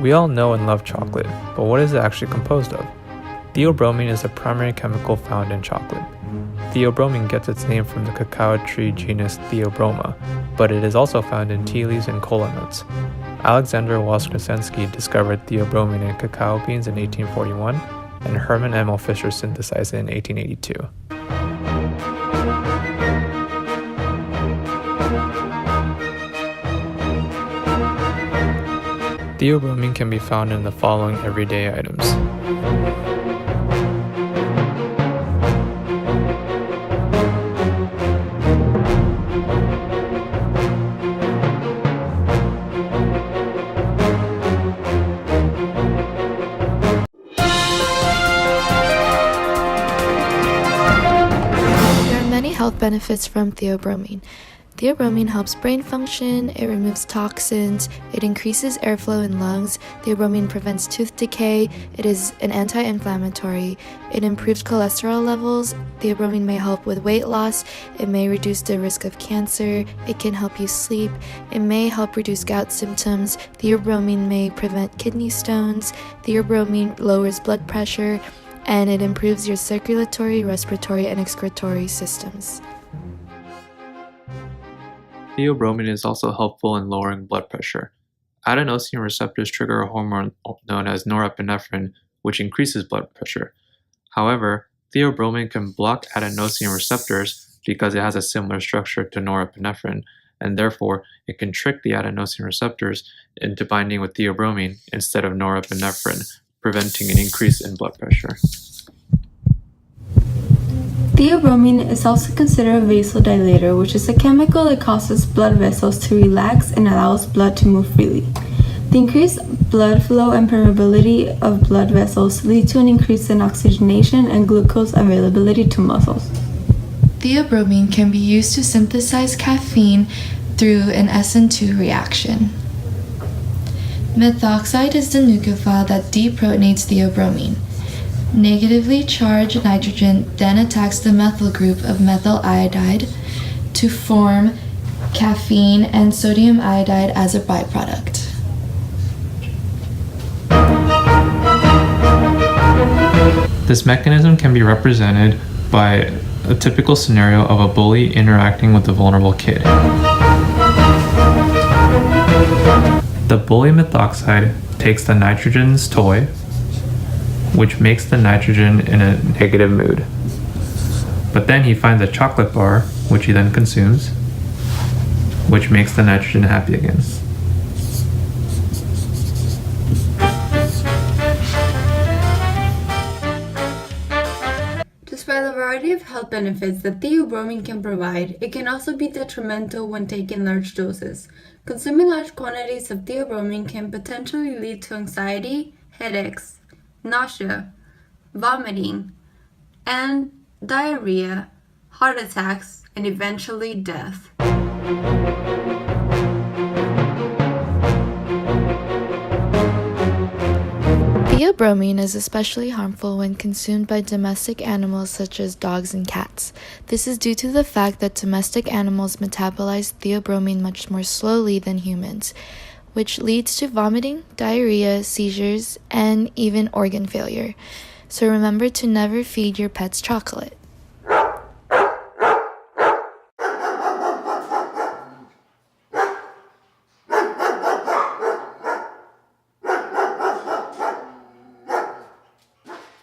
We all know and love chocolate, but what is it actually composed of? Theobromine is the primary chemical found in chocolate. Theobromine gets its name from the cacao tree genus Theobroma, but it is also found in tea leaves and kola nuts. Alexander Woskresensky discovered theobromine in cacao beans in 1841, and Hermann Emil Fischer synthesized it in 1882. Theobromine can be found in the following everyday items. There are many health benefits from theobromine. Theobromine helps brain function, it removes toxins, it increases airflow in lungs, theobromine prevents tooth decay, it is an anti-inflammatory, it improves cholesterol levels, theobromine may help with weight loss, it may reduce the risk of cancer, it can help you sleep, it may help reduce gout symptoms, theobromine may prevent kidney stones, theobromine lowers blood pressure, and it improves your circulatory, respiratory, and excretory systems. Theobromine is also helpful in lowering blood pressure. Adenosine receptors trigger a hormone known as norepinephrine, which increases blood pressure. However, theobromine can block adenosine receptors because it has a similar structure to norepinephrine, and therefore it can trick the adenosine receptors into binding with theobromine instead of norepinephrine, preventing an increase in blood pressure. Theobromine is also considered a vasodilator, which is a chemical that causes blood vessels to relax and allows blood to move freely. The increased blood flow and permeability of blood vessels lead to an increase in oxygenation and glucose availability to muscles. Theobromine can be used to synthesize caffeine through an SN2 reaction. Methoxide is the nucleophile that deprotonates theobromine. Negatively charged nitrogen then attacks the methyl group of methyl iodide to form caffeine and sodium iodide as a byproduct. This mechanism can be represented by a typical scenario of a bully interacting with a vulnerable kid. The bully methoxide takes the nitrogen's toy, which makes the nitrogen in a negative mood. But then he finds a chocolate bar, which he then consumes, which makes the nitrogen happy again. Despite the variety of health benefits that theobromine can provide, it can also be detrimental when taken in large doses. Consuming large quantities of theobromine can potentially lead to anxiety, headaches, nausea, vomiting, and diarrhea, heart attacks, and eventually death. Theobromine is especially harmful when consumed by domestic animals such as dogs and cats. This is due to the fact that domestic animals metabolize theobromine much more slowly than humans, which leads to vomiting, diarrhea, seizures, and even organ failure. So remember to never feed your pets chocolate.